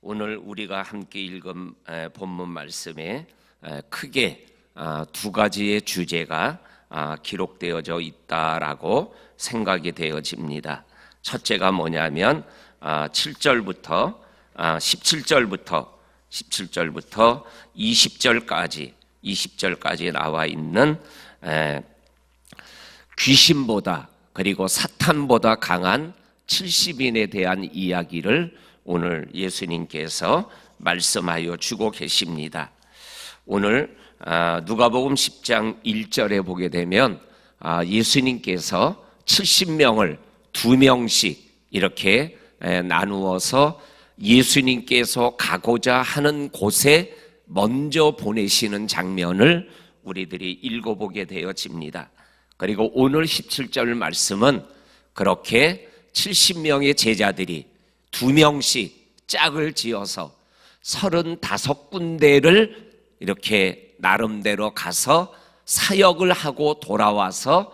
오늘 우리가 함께 읽은 본문 말씀에 크게 두 가지의 주제가 기록되어져 있다라고 생각이 되어집니다. 첫째가 뭐냐면 17절부터 20절까지 나와 있는 귀신보다 그리고 사탄보다 강한 70인에 대한 이야기를 오늘 예수님께서 말씀하여 주고 계십니다. 오늘 누가복음 10장 1절에 보게 되면 예수님께서 70명을 2명씩 이렇게 나누어서 예수님께서 가고자 하는 곳에 먼저 보내시는 장면을 우리들이 읽어보게 되어집니다. 그리고 오늘 17절 말씀은 그렇게 70명의 제자들이 2명씩 짝을 지어서 35군데를 이렇게 나름대로 가서 사역을 하고 돌아와서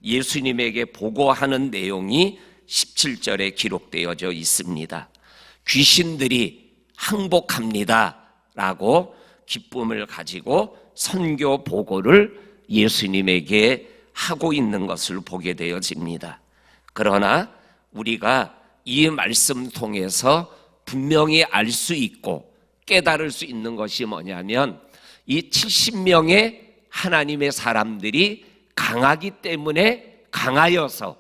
예수님에게 보고하는 내용이 17절에 기록되어져 있습니다. 귀신들이 항복합니다 라고 기쁨을 가지고 선교 보고를 예수님에게 하고 있는 것을 보게 되어집니다. 그러나 우리가 이 말씀 통해서 분명히 알 수 있고 깨달을 수 있는 것이 뭐냐면 이 70명의 하나님의 사람들이 강하기 때문에 강하여서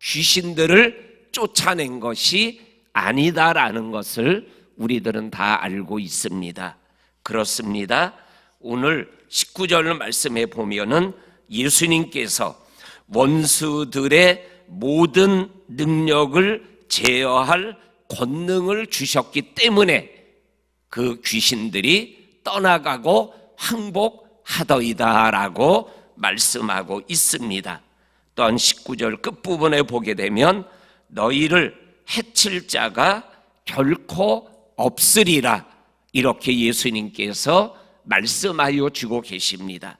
귀신들을 쫓아낸 것이 아니다라는 것을 우리들은 다 알고 있습니다. 그렇습니다. 오늘 19절 말씀에 보면은 예수님께서 원수들의 모든 능력을 제어할 권능을 주셨기 때문에 그 귀신들이 떠나가고 항복하더이다라고 말씀하고 있습니다. 또한 19절 끝부분에 보게 되면 너희를 해칠 자가 결코 없으리라 이렇게 예수님께서 말씀하여 주고 계십니다.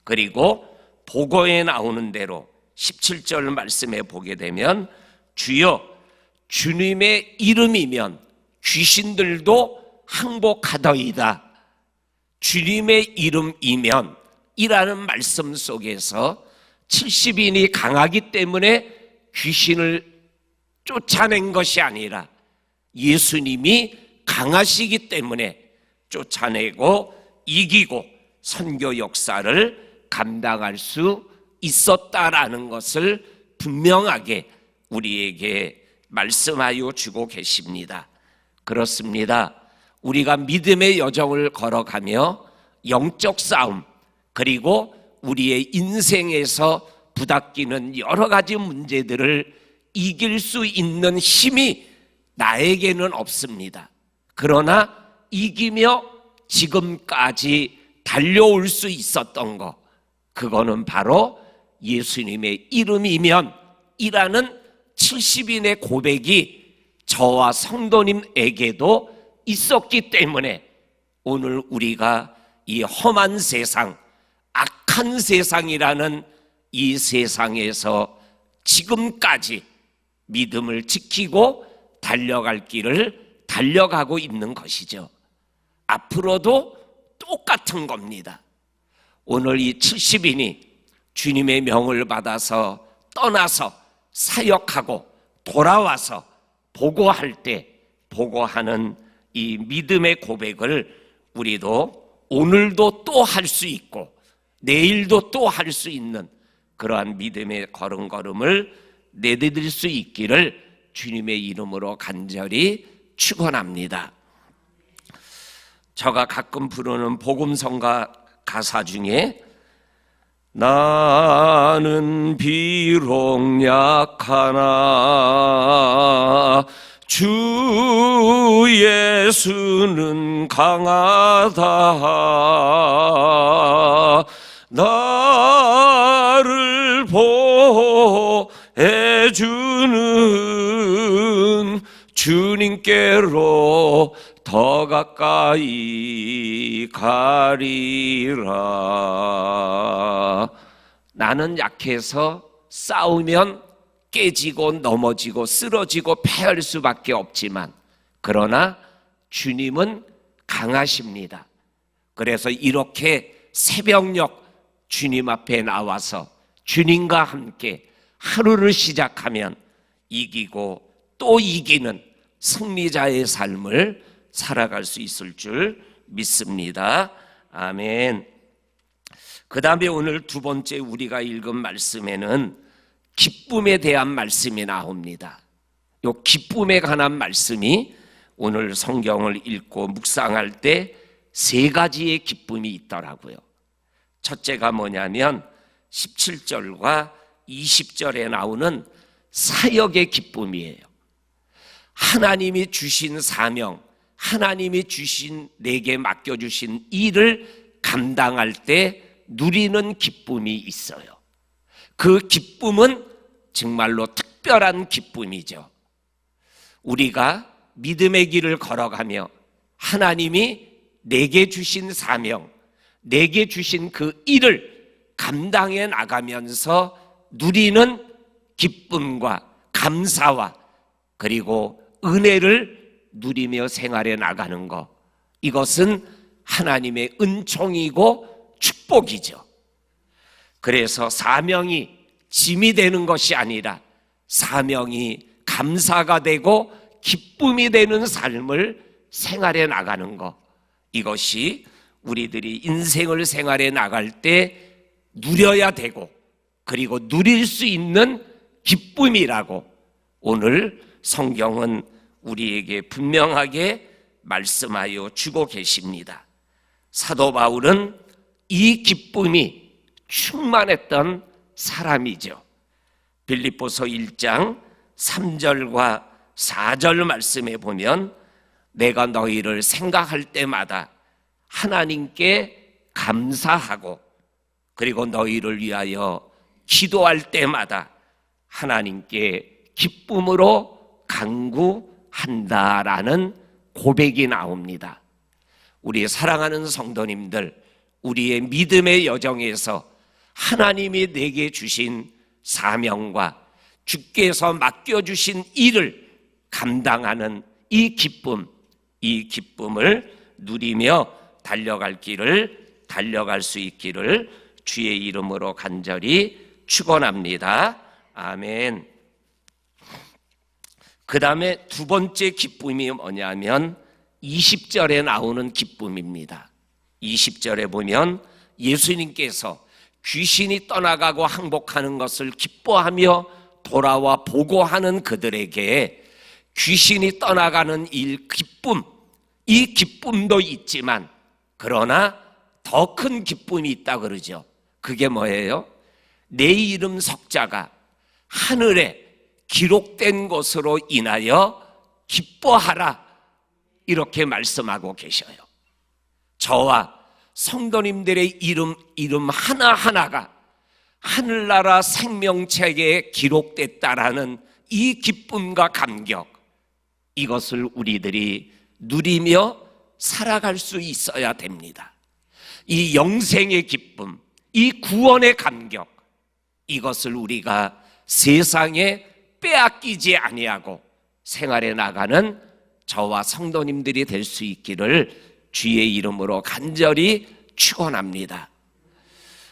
그리고 보고에 나오는 대로 17절 말씀에 보게 되면 주여 주님의 이름이면 귀신들도 항복하더이다. 주님의 이름이면 이라는 말씀 속에서 70인이 강하기 때문에 귀신을 쫓아낸 것이 아니라 예수님이 강하시기 때문에 쫓아내고 이기고 선교 역사를 감당할 수 있었다라는 것을 분명하게 우리에게 말씀하여 주고 계십니다. 그렇습니다. 우리가 믿음의 여정을 걸어가며 영적 싸움 그리고 우리의 인생에서 부닥기는 여러 가지 문제들을 이길 수 있는 힘이 나에게는 없습니다. 그러나 이기며 지금까지 달려올 수 있었던 것, 그거는 바로 예수님의 이름이면 이라는 70인의 고백이 저와 성도님에게도 있었기 때문에 오늘 우리가 이 험한 세상, 악한 세상이라는 이 세상에서 지금까지 믿음을 지키고 달려갈 길을 달려가고 있는 것이죠. 앞으로도 똑같은 겁니다. 오늘 이 70인이 주님의 명을 받아서 떠나서 사역하고 돌아와서 보고할 때 보고하는 이 믿음의 고백을 우리도 오늘도 또 할 수 있고 내일도 또 할 수 있는 그러한 믿음의 걸음걸음을 내디딜 수 있기를 주님의 이름으로 간절히 축원합니다. 제가 가끔 부르는 복음성가 가사 중에 나는 비록 약하나 주 예수는 강하다 나를 보호해주는 주님께로 더 가까이 가리라. 나는 약해서 싸우면 깨지고 넘어지고 쓰러지고 패할 수밖에 없지만 그러나 주님은 강하십니다. 그래서 이렇게 새벽녘 주님 앞에 나와서 주님과 함께 하루를 시작하면 이기고 또 이기는 승리자의 삶을 살아갈 수 있을 줄 믿습니다. 아멘. 그 다음에 오늘 두 번째 우리가 읽은 말씀에는 기쁨에 대한 말씀이 나옵니다. 이 기쁨에 관한 말씀이 오늘 성경을 읽고 묵상할 때 세 가지의 기쁨이 있더라고요. 첫째가 뭐냐면 17절과 20절에 나오는 사역의 기쁨이에요. 하나님이 주신 사명, 하나님이 주신 내게 맡겨주신 일을 감당할 때 누리는 기쁨이 있어요. 그 기쁨은 정말로 특별한 기쁨이죠. 우리가 믿음의 길을 걸어가며 하나님이 내게 주신 사명, 내게 주신 그 일을 감당해 나가면서 누리는 기쁨과 감사와 그리고 은혜를 누리며 생활해 나가는 것, 이것은 하나님의 은총이고 축복이죠. 그래서 사명이 짐이 되는 것이 아니라 사명이 감사가 되고 기쁨이 되는 삶을 생활해 나가는 것, 이것이 우리들이 인생을 생활해 나갈 때 누려야 되고 그리고 누릴 수 있는 기쁨이라고 오늘 성경은 우리에게 분명하게 말씀하여 주고 계십니다. 사도 바울은 이 기쁨이 충만했던 사람이죠. 빌립보서 1장 3절과 4절 말씀에 보면 내가 너희를 생각할 때마다 하나님께 감사하고 그리고 너희를 위하여 기도할 때마다 하나님께 기쁨으로 간구한다라는 고백이 나옵니다. 우리 사랑하는 성도님들, 우리의 믿음의 여정에서 하나님이 내게 주신 사명과 주께서 맡겨주신 일을 감당하는 이 기쁨을 누리며 달려갈 수 있기를 주의 이름으로 간절히 축원합니다. 아멘. 그 다음에 두 번째 기쁨이 뭐냐면 20절에 나오는 기쁨입니다. 20절에 보면 예수님께서 귀신이 떠나가고 항복하는 것을 기뻐하며 돌아와 보고하는 그들에게 귀신이 떠나가는 기쁨, 이 기쁨도 있지만 그러나 더 큰 기쁨이 있다 그러죠. 그게 뭐예요? 내 이름 석자가 하늘에 기록된 것으로 인하여 기뻐하라, 이렇게 말씀하고 계셔요. 저와 성도님들의 이름 하나하나가 하늘나라 생명책에 기록됐다라는 이 기쁨과 감격, 이것을 우리들이 누리며 살아갈 수 있어야 됩니다. 이 영생의 기쁨, 이 구원의 감격, 이것을 우리가 세상에 빼앗기지 아니하고 생활해 나가는 저와 성도님들이 될 수 있기를 주의 이름으로 간절히 축원합니다.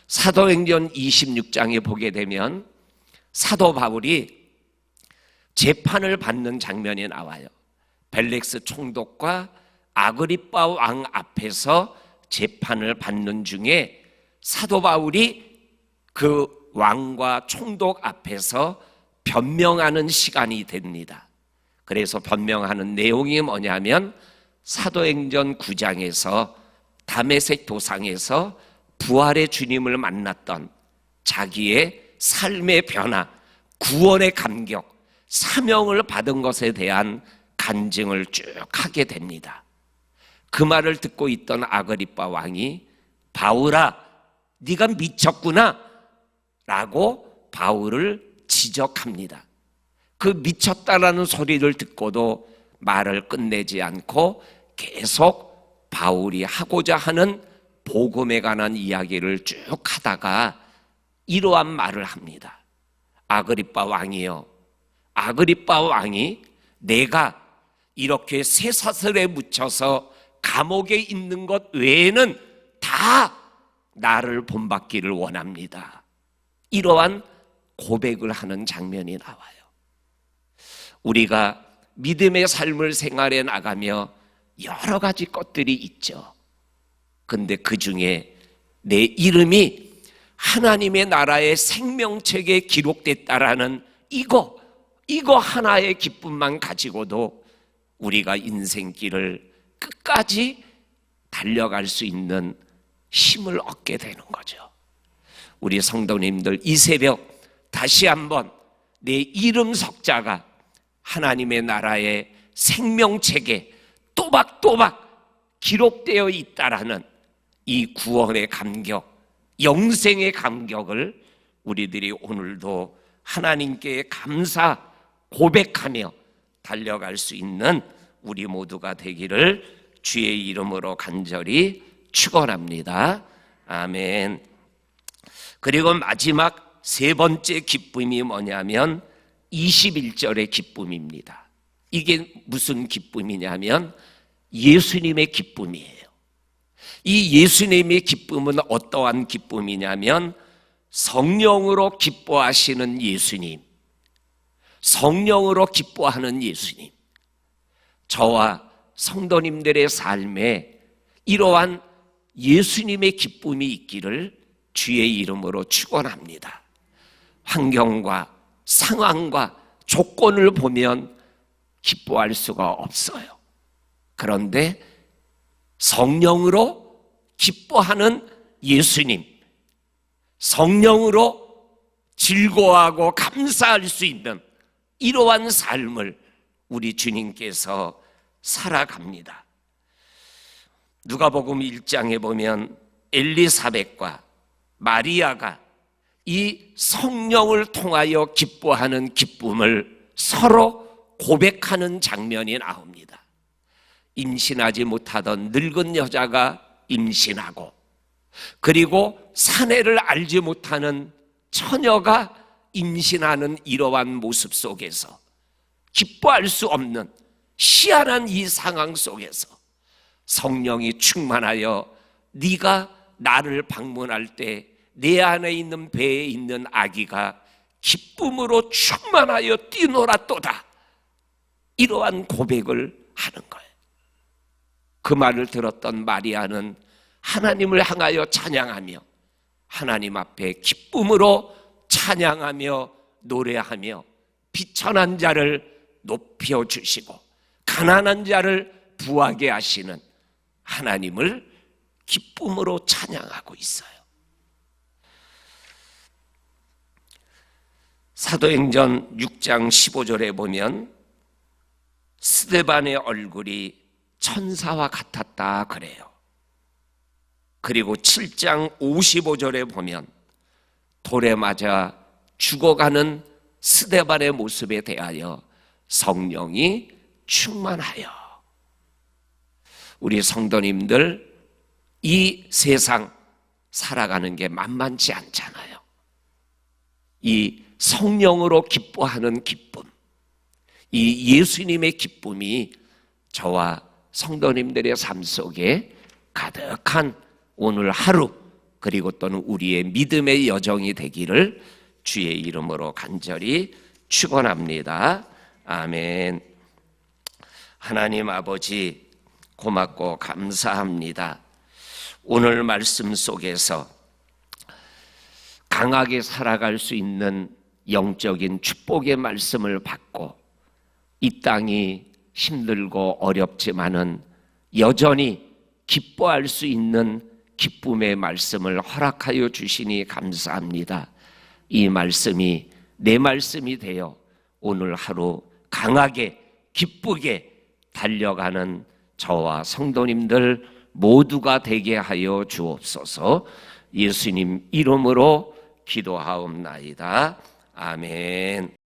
사도행전 26장에 보게 되면 사도 바울이 재판을 받는 장면이 나와요. 벨릭스 총독과 아그리빠 왕 앞에서 재판을 받는 중에 사도 바울이 그 왕과 총독 앞에서 변명하는 시간이 됩니다. 그래서 변명하는 내용이 뭐냐면 사도행전 9장에서 다메섹 도상에서 부활의 주님을 만났던 자기의 삶의 변화, 구원의 감격, 사명을 받은 것에 대한 간증을 쭉 하게 됩니다. 그 말을 듣고 있던 아그리빠 왕이 바울아, 네가 미쳤구나 라고 바울을 지적합니다. 그 미쳤다라는 소리를 듣고도 말을 끝내지 않고 계속 바울이 하고자 하는 복음에 관한 이야기를 쭉 하다가 이러한 말을 합니다. 아그리빠 왕이요, 아그리빠 왕이 내가 이렇게 쇠사슬에 묻혀서 감옥에 있는 것 외에는 다 나를 본받기를 원합니다. 이러한 고백을 하는 장면이 나와요. 우리가 믿음의 삶을 생활해 나가며 여러 가지 것들이 있죠. 근데 그 중에 내 이름이 하나님의 나라의 생명책에 기록됐다라는 이거 하나의 기쁨만 가지고도 우리가 인생길을 끝까지 달려갈 수 있는 힘을 얻게 되는 거죠. 우리 성도님들, 이 새벽 다시 한번 내 이름 석자가 하나님의 나라의 생명책에 또박또박 기록되어 있다라는 이 구원의 감격, 영생의 감격을 우리들이 오늘도 하나님께 감사 고백하며 달려갈 수 있는 우리 모두가 되기를 주의 이름으로 간절히 축원합니다. 아멘. 그리고 마지막 세 번째 기쁨이 뭐냐면 21절의 기쁨입니다. 이게 무슨 기쁨이냐면 예수님의 기쁨이에요. 이 예수님의 기쁨은 어떠한 기쁨이냐면 성령으로 기뻐하시는 예수님, 성령으로 기뻐하는 예수님. 저와 성도님들의 삶에 이러한 예수님의 기쁨이 있기를 주의 이름으로 축원합니다. 환경과 상황과 조건을 보면 기뻐할 수가 없어요. 그런데 성령으로 기뻐하는 예수님, 성령으로 즐거워하고 감사할 수 있는 이러한 삶을 우리 주님께서 살아갑니다. 누가복음 1장에 보면 엘리사벳과 마리아가 이 성령을 통하여 기뻐하는 기쁨을 서로 고백하는 장면이 나옵니다. 임신하지 못하던 늙은 여자가 임신하고, 그리고 사내를 알지 못하는 처녀가 임신하는 이러한 모습 속에서 기뻐할 수 없는 희한한 이 상황 속에서 성령이 충만하여 네가 나를 방문할 때 내 안에 있는 배에 있는 아기가 기쁨으로 충만하여 뛰놀았도다, 이러한 고백을 하는 거예요. 그 말을 들었던 마리아는 하나님을 향하여 찬양하며 하나님 앞에 기쁨으로 찬양하며 노래하며 비천한 자를 높여주시고 가난한 자를 부하게 하시는 하나님을 기쁨으로 찬양하고 있어요. 사도행전 6장 15절에 보면 스데반의 얼굴이 천사와 같았다 그래요. 그리고 7장 55절에 보면 돌에 맞아 죽어가는 스데반의 모습에 대하여 성령이 충만하여. 우리 성도님들, 이 세상 살아가는 게 만만치 않잖아요. 이 성령으로 기뻐하는 기쁨, 이 예수님의 기쁨이 저와 성도님들의 삶 속에 가득한 오늘 하루, 그리고 또는 우리의 믿음의 여정이 되기를 주의 이름으로 간절히 축원합니다. 아멘. 하나님 아버지, 고맙고 감사합니다. 오늘 말씀 속에서 강하게 살아갈 수 있는 영적인 축복의 말씀을 받고 이 땅이 힘들고 어렵지만은 여전히 기뻐할 수 있는 기쁨의 말씀을 허락하여 주시니 감사합니다. 이 말씀이 내 말씀이 되어 오늘 하루 강하게 기쁘게 달려가는 저와 성도님들 모두가 되게 하여 주옵소서. 예수님 이름으로 기도하옵나이다. 아멘.